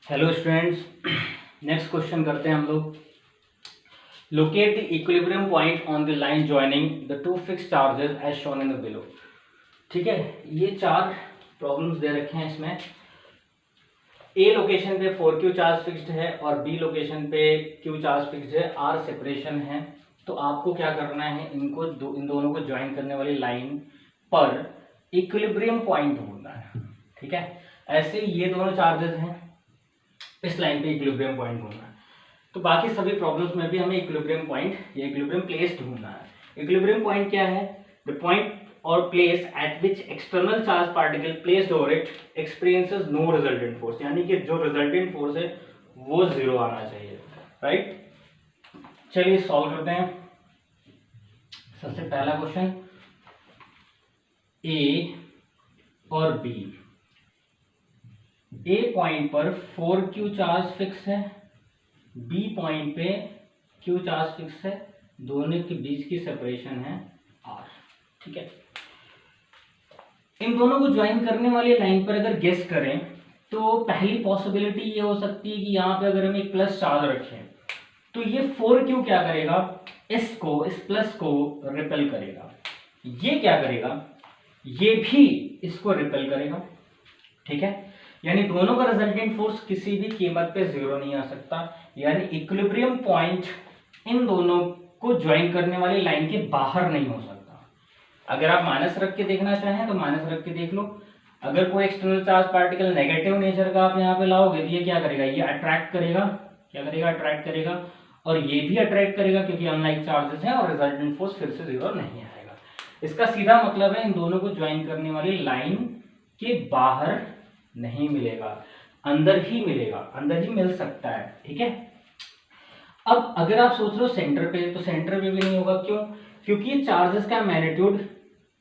Hello students, next question करते हैं हम लोग। Locate the equilibrium point on the line joining the two fixed charges as shown in the below. ठीक है, ये चार प्रॉब्लम्स दे रखे हैं इसमें। ए लोकेशन पे 4Q चार्ज फिक्स्ड है और बी लोकेशन पे Q चार्ज फिक्स्ड है, R सेपरेशन है। तो आपको क्या करना है, इन दोनों को ज्वाइन करने वाली लाइन पर इक्विलिब्रियम पॉइंट ढूंढना है। ठीक है, ऐसे ये दोनों चार्जेस हैं, इस लाइन पे इक्विलिब्रियम पॉइंट ढूंढना है। तो बाकी सभी प्रॉब्लम्स में भी हमें इक्विलिब्रियम पॉइंट या इक्विलिब्रियम प्लेस ढूंढना है। इक्विलिब्रियम पॉइंट क्या है? द पॉइंट और place at which external charge particle placed over it experiences no resultant force, यानी कि जो रिजल्टेंट फोर्स है वो जीरो आना चाहिए। राइट, चलिए सॉल्व करते हैं। सबसे पहला क्वेश्चन, ए और बी, ए पॉइंट पर 4Q चार्ज फिक्स है, बी पॉइंट पे Q चार्ज फिक्स है, दोनों के बीच की सेपरेशन है R। ठीक है, इन दोनों को ज्वाइन करने वाली लाइन पर अगर गेस करें तो पहली पॉसिबिलिटी ये हो सकती है कि यहाँ पे अगर हम एक प्लस चार्ज रखें तो ये 4Q क्या करेगा, इस प्लस को रिपेल करेगा। ये क्या करेगा, ये भी इसको रिपेल करेगा। ठीक है, यानी दोनों का रिजल्टेंट फोर्स किसी भी कीमत पे जीरो नहीं आ सकता, यानी इक्विलिब्रियम पॉइंट इन दोनों को ज्वाइन करने वाली लाइन के बाहर नहीं हो सकता। अगर आप माइनस रख के देखना चाहें तो माइनस रख के देख लो। अगर कोई external charge particle negative nature का आप यहाँ पे लाओगे तो ये क्या करेगा, ये अट्रैक्ट करेगा। क्या करेगा? अट्रैक्ट करेगा, और ये भी अट्रैक्ट करेगा क्योंकि अनलाइक चार्जेस हैं और रिजल्टेंट फोर्स फिर से जीरो नहीं आएगा। इसका सीधा मतलब है इन दोनों को ज्वाइन करने वाली लाइन के बाहर नहीं मिलेगा, अंदर ही मिलेगा, अंदर ही मिल सकता है। ठीक है, अब अगर आप सोच रहे हो सेंटर पे, तो सेंटर पे भी नहीं होगा। क्यों? क्योंकि चार्जेस का मैग्नीट्यूड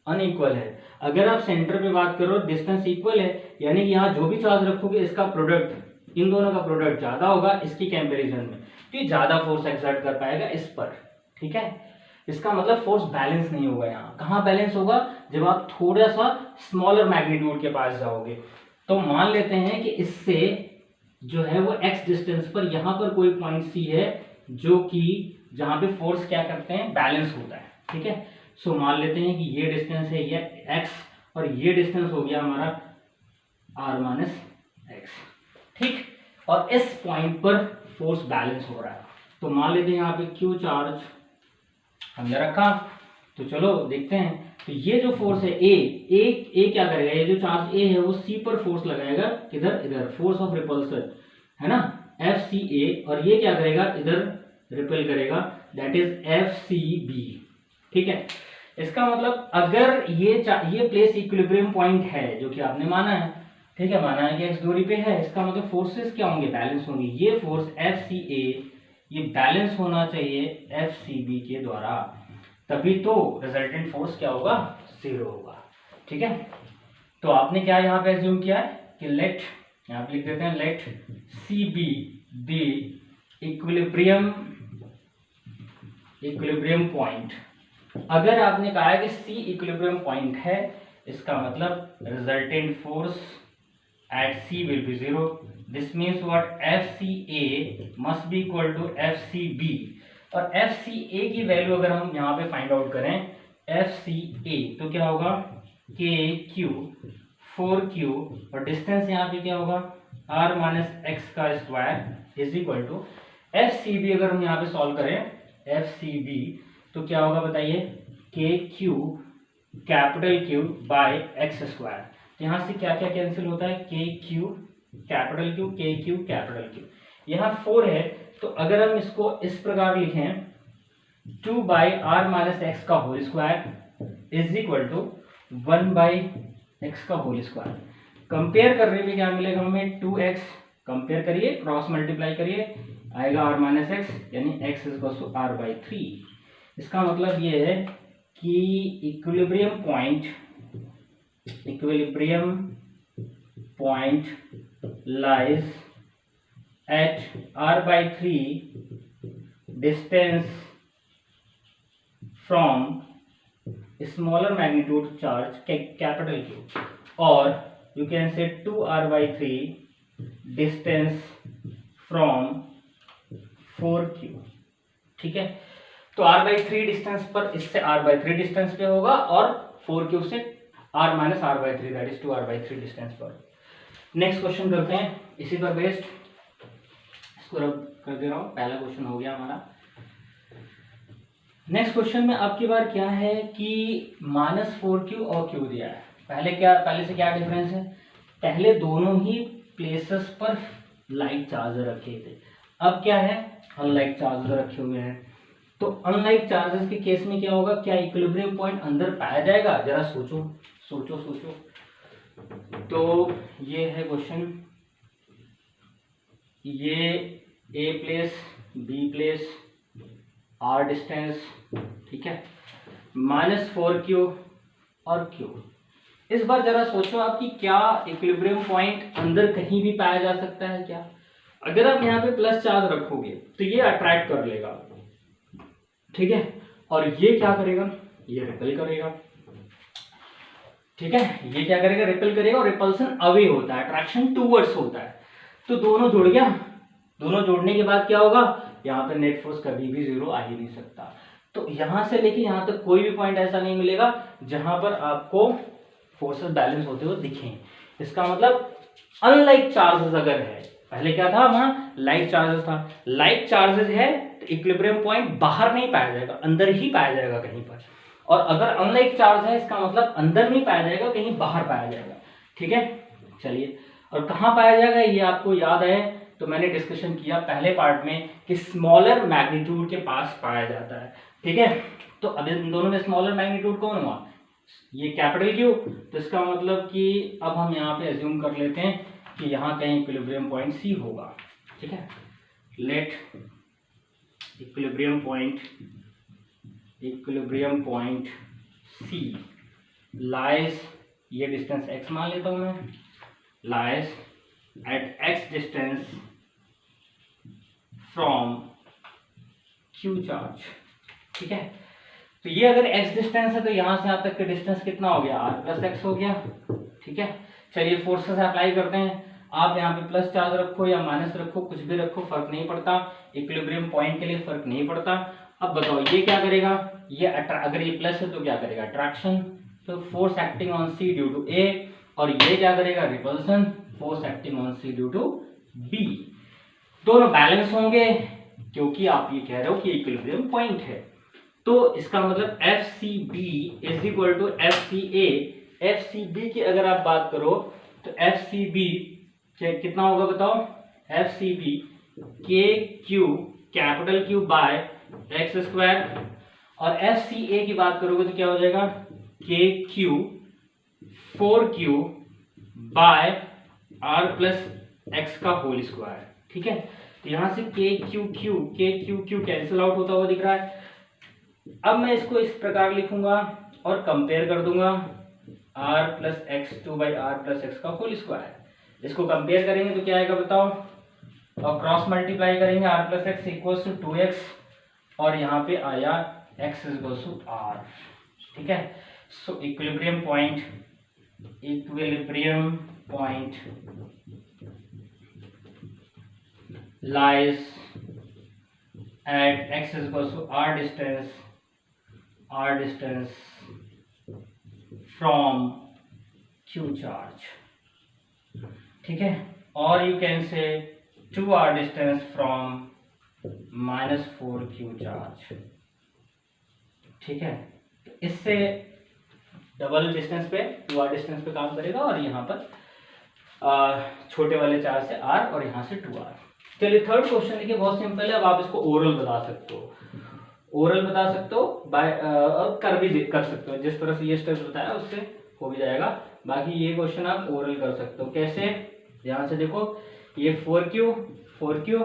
अनइक्वल है। अगर आप सेंटर पे बात करो, डिस्टेंस इक्वल है, यानी कि यहाँ जो भी चार्ज रखोगे इसका प्रोडक्ट, इन दोनों का प्रोडक्ट ज्यादा होगा इसकी कंपैरिजन में, तो ये ज्यादा फोर्स एक्सर्ट कर पाएगा इस पर। ठीक है, इसका मतलब फोर्स बैलेंस नहीं होगा। यहाँ कहाँ बैलेंस होगा? जब आप थोड़ा सा स्मॉलर मैग्नीट्यूड के पास जाओगे। तो मान लेते हैं कि इससे जो है वो x डिस्टेंस पर यहाँ पर कोई पॉइंट C है जो कि जहाँ पे फोर्स क्या करते हैं, बैलेंस होता है। ठीक है, सो मान लेते हैं कि ये डिस्टेंस है ये x और ये डिस्टेंस हो गया हमारा r माइनस x। ठीक, और इस पॉइंट पर फोर्स बैलेंस हो रहा है। तो मान लेते हैं यहाँ पे Q चार्ज हमने रखा, तो चलो देखते हैं। तो ये जो फोर्स है ए क्या करेगा, ये जो चार्ज ए है वो सी पर फोर्स लगाएगा, किधर? इधर, फोर्स ऑफ रिपल्सन है ना, FCA, और ये क्या करेगा, इधर रिपेल करेगा, दैट इज FCB। ठीक है, इसका मतलब अगर ये प्लेस इक्विलिब्रियम पॉइंट है जो कि आपने माना है। ठीक है, माना है कि x दूरी पे है, इसका मतलब फोर्सेस क्या होंगे, बैलेंस होंगे। ये फोर्स FCA ये बैलेंस होना चाहिए FCB के द्वारा, तभी तो रिजल्टेंट फोर्स क्या होगा, जीरो होगा। ठीक है, तो आपने क्या यहाँ पे एज्यूम किया है कि लेट, यहाँ पे लिख देते हैं, let CB the equilibrium point. अगर आपने कहा है कि C इक्विलिब्रियम पॉइंट है, इसका मतलब resultant force at C will be zero. This means what? FCA must be equal to FCB, और FCA की वैल्यू अगर हम यहाँ पे फाइंड आउट करें, FCA तो क्या होगा, KQ 4Q, और डिस्टेंस यहाँ पे क्या होगा, R माइनस एक्स का square is equal to FCB। अगर हम यहाँ पे सॉल्व करें FCB तो क्या होगा बताइए, KQ capital Q by X square. यहाँ से क्या क्या कैंसिल होता है, KQ capital Q, KQ capital Q। यहाँ 4 है, तो अगर हम इसको इस प्रकार लिखें, 2 बाई आर माइनस एक्स का whole square is equal to 1 by X का होल स्क्वायर। कंपेयर करने में क्या मिलेगा हमें, 2x, कंपेयर करिए, क्रॉस मल्टीप्लाई करिए, आएगा r माइनस एक्स, यानी x is equal to r by 3। इसका मतलब ये है कि इक्विलिब्रियम point lies at r by 3 distance from smaller magnitude charge capital Q, or you can say 2r by 3 distance from 4q। ठीक है, तो r/3 डिस्टेंस पर इससे r/3 डिस्टेंस पे होगा और 4q से r - r/3 that is 2r/3 distance पर। नेक्स्ट क्वेश्चन करते हैं इसी पर बेस्ड, इसको रब कर दे रहा हूं, पहला क्वेश्चन हो गया हमारा। नेक्स्ट क्वेश्चन में आपकी बार क्या है कि -4q और q दिया है। पहले से क्या डिफरेंस है, पहले दोनों ही प्लेसेस पर लाइक चार्जर रखे थे, अब क्या है अनलाइक चार्जर रखे हुए हैं। तो अनलाइक चार्जेस के केस में क्या होगा, क्या इक्विलिब्रियम पॉइंट अंदर पाया जाएगा, जरा सोचो सोचो सोचो। तो ये है क्वेश्चन, ये A place B place r distance, ठीक है, -4q और q। इस बार जरा सोचो आप कि क्या इक्विलिब्रियम पॉइंट अंदर कहीं भी पाया जा सकता है क्या। अगर आप यहाँ पे प्लस चार्ज रखोगे तो ये अट्रैक्ट कर लेगा, ठीक है, और ये क्या करेगा, ये रिपेल करेगा। ठीक है, ये क्या करेगा, रिपेल करेगा, और रिपल्सन अवे होता है, अट्रैक्शन टूवर्ड्स होता है। तो दोनों जुड़ गया, दोनों जोड़ने के बाद क्या होगा, यहाँ पे नेट फोर्स कभी भी जीरो आ ही नहीं सकता। तो यहां से लेके यहां तक कोई भी पॉइंट ऐसा नहीं मिलेगा जहां पर आपको फोर्सेस बैलेंस होते हुए दिखें। इसका मतलब अनलाइक चार्जेस अगर है, पहले क्या था वहां लाइक चार्जेस था, लाइक चार्जेस है तो इक्विलिब्रियम पॉइंट बाहर नहीं पाया जाएगा, अंदर ही पाया जाएगा कहीं पर। और अगर अनलाइक चार्ज है इसका मतलब अंदर नहीं पाया जाएगा, कहीं बाहर पाया जाएगा। ठीक है, चलिए, और कहाँ पाया जाएगा ये आपको याद है, तो मैंने डिस्कशन किया पहले पार्ट में कि स्मॉलर मैग्नीट्यूड के पास पाया जाता है। ठीक है, तो अब इन दोनों में स्मॉलर मैग्नीट्यूड कौन हुआ, ये कैपिटल क्यू। तो इसका मतलब कि अब हम यहाँ पे अज्यूम कर लेते हैं कि यहाँ कहीं इक्विलिब्रियम पॉइंट सी होगा। ठीक है, let equilibrium point C lies, ये डिस्टेंस x मान लेता हूं मैं, lies at x distance from q charge. ठीक है, तो ये अगर x डिस्टेंस है तो यहां से यहां तक का डिस्टेंस कितना हो गया, r + x हो गया। ठीक है, चलिए फोर्सेस अप्लाई करते हैं। आप यहाँ पे प्लस चार्ज रखो या माइनस रखो, कुछ भी रखो, फर्क नहीं पड़ता, इक्विलिब्रियम पॉइंट के लिए फर्क नहीं पड़ता। अब बताओ ये क्या करेगा, ये अगर ये प्लस है तो क्या करेगा, अट्रैक्शन, तो force acting on C due to A, और ये क्या करेगा, repulsion, force acting on C due to B. दोनों बैलेंस होंगे क्योंकि आप ये कह रहे हो कि इक्विलिब्रियम पॉइंट है। तो इसका मतलब FCB is equal to FCA। FCB की अगर आप बात करो तो FCB कितना होगा बताओ, FCB KQ capital Q by X square, और FCA की बात करोगे तो क्या हो जाएगा, KQ 4Q by R + x का होल स्क्वायर। ठीक है, तो यहां से KQQ कैंसिल आउट होता हुआ दिख रहा है। अब मैं इसको इस प्रकार लिखूंगा और कंपेयर कर दूंगा R + x2 by R + x का होल स्क्वायर। इसको कंपेयर करेंगे तो क्या आएगा बताओ, और क्रॉस मल्टीप्लाई करेंगे R + x equals to 2x, और यहाँ पे आया x इक्वल्स टू R। ठीक है, so equilibrium point lies at x equals to r distance from q charge। ठीक है, और you can say 2r distance from -4q charge। ठीक है, तो इससे डबल डिस्टेंस पे 2r डिस्टेंस पे काम करेगा, और यहाँ पर छोटे वाले चार्ज से r और यहाँ से 2r। चलिए थर्ड क्वेश्चन देखिए, बहुत सिंपल है। अब आप इसको ओरल बता सकते हो, बाय और कर सकते हो, जिस तरह से ये स्टेप बताया उससे हो भी जाएगा। बाकी ये क्वेश्चन आप ओरल कर सकते हो। कैसे, यहाँ से देखो, ये 4Q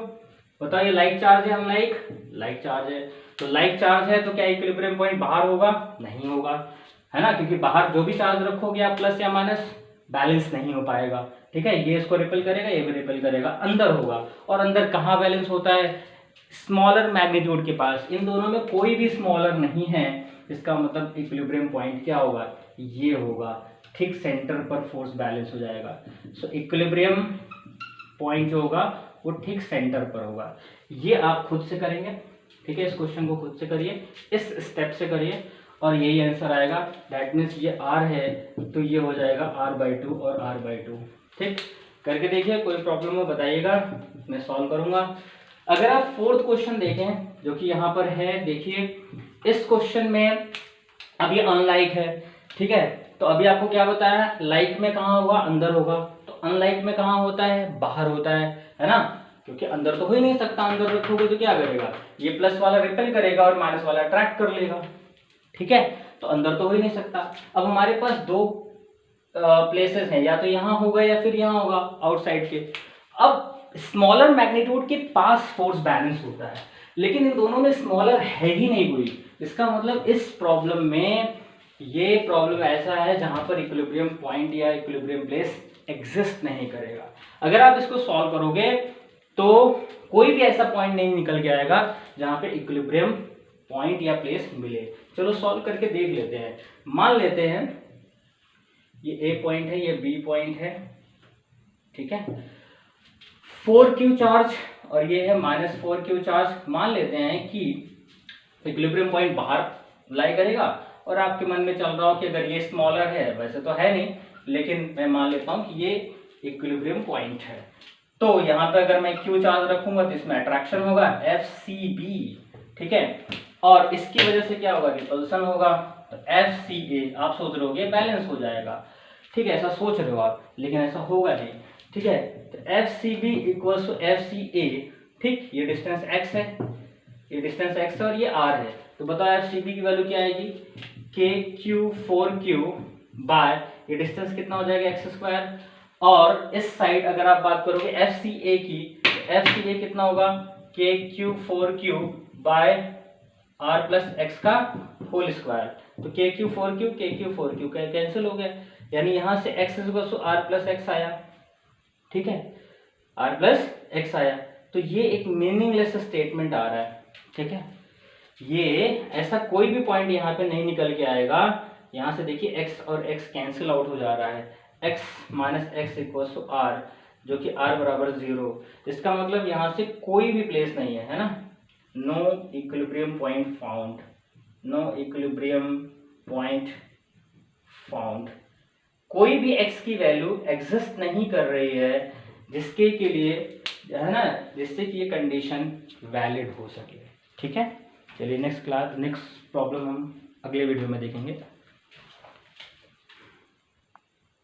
बताओ, ये लाइक चार्ज है, हम लाइक चार्ज है, तो लाइक चार्ज है तो क्या इक्विलिब्रियम पॉइंट बाहर होगा, नहीं होगा, है ना, क्योंकि बाहर जो भी चार्ज रखोगे आप प्लस या माइनस, बैलेंस नहीं हो पाएगा। ठीक है, ये इसको रिपेल करेगा, ये भी रिपेल करेगा, अंदर होगा। और अंदर कहाँ बैलेंस होता है, स्मॉलर मैग्नीट्यूड के पास। इन दोनों में कोई भी स्मॉलर नहीं है, इसका मतलब इक्विलिब्रियम पॉइंट क्या होगा, ये होगा, ठीक सेंटर पर फोर्स बैलेंस हो जाएगा। सो इक्विलिब्रियम पॉइंट जो होगा वो ठीक सेंटर पर होगा। ये आप खुद से करेंगे, ठीक है, इस क्वेश्चन को खुद से करिए, इस स्टेप से करिए और यही आंसर आएगा। दैट मीन्स ये r है तो ये हो जाएगा r/2 और r/2। ठीक, करके देखिए, कोई प्रॉब्लम हो बताइएगा, मैं सॉल्व करूंगा। अगर आप फोर्थ क्वेश्चन देखें जो कि यहाँ पर है, देखिए इस क्वेश्चन में अब ये अनलाइक है, ठीक है, तो अभी आपको क्या बताया, लाइक में कहाँ होगा, अंदर होगा, तो अनलाइक में कहाँ होता है, बाहर होता है ना, क्योंकि अंदर तो हो ही नहीं सकता, अंदर रखोगे तो क्या करेगा, ये प्लस वाला रिपेल करेगा और माइनस वाला अट्रैक्ट कर लेगा, ठीक है, तो अंदर तो हो ही नहीं सकता। अब हमारे पास दो प्लेसेस हैं, या तो यहाँ होगा या फिर यहाँ होगा आउटसाइड के। अब स्मॉलर मैग्नीट्यूड के पास फोर्स बैलेंस होता है, लेकिन इन दोनों में स्मॉलर है ही नहीं कोई। इसका मतलब इस प्रॉब्लम में, ये प्रॉब्लम ऐसा है जहां पर इक्विलिब्रियम पॉइंट या इक्विलिब्रियम प्लेस एग्जिस्ट नहीं करेगा। अगर आप इसको सॉल्व करोगे तो कोई भी ऐसा पॉइंट नहीं निकल के आएगा जहां पे इक्विलिब्रियम पॉइंट या प्लेस मिले। चलो सॉल्व करके देख लेते हैं। मान लेते हैं ये ए पॉइंट है, ये बी पॉइंट है, ठीक है, 4q चार्ज और ये है -4q चार्ज। मान लेते हैं कि इक्विलिब्रियम पॉइंट बाहर लाई करेगा और आपके मन में चल रहा हो कि अगर ये स्मॉलर है, वैसे तो है नहीं, लेकिन मैं मान लेता हूं कि ये इक्विलिब्रियम पॉइंट है, तो यहाँ पे अगर मैं q चार्ज रखूंगा तो इसमें अट्रैक्शन होगा FCB, ठीक है, और इसकी वजह से क्या होगा, रिपल्सन होगा, तो FCA। आप सोच रहे होगे बैलेंस हो जाएगा, ठीक है, ऐसा सोच रहे हो आप, लेकिन ऐसा होगा नहीं, ठीक है, तो FCB इक्वल्स टू FCA, ठीक, ये डिस्टेंस x है, ये डिस्टेंस x है और ये r है, तो बताओ FCB की वैल्यू क्या आएगी, KQ4Q बाय ये डिस्टेंस कितना हो जाएगा x², और इस साइड अगर आप बात करोगे FCA की, तो FCA कितना होगा, KQ4Q by r plus x का होल स्क्वायर, तो KQ4Q कैंसिल हो गया, यानी यहां से x equal to r plus x आया, ठीक है, r प्लस x आया, तो ये एक मीनिंगलेस स्टेटमेंट आ रहा है, ठीक है, ये ऐसा कोई भी पॉइंट यहाँ पे नहीं निकल के आएगा। यहाँ से देखिए x और x कैंसिल आउट हो जा रहा है, x minus x equal to r, जो कि r बराबर 0, इसका मतलब यहाँ से कोई भी प्लेस नहीं है, है ना, no equilibrium point found, no equilibrium point found, कोई भी x की वैल्यू एग्जिस्ट नहीं कर रही है जिसके के लिए, है ना, जिससे कि ये कंडीशन वैलिड हो सके, ठीक है। चलिए नेक्स्ट प्रॉब्लम हम अगले वीडियो में देखेंगे।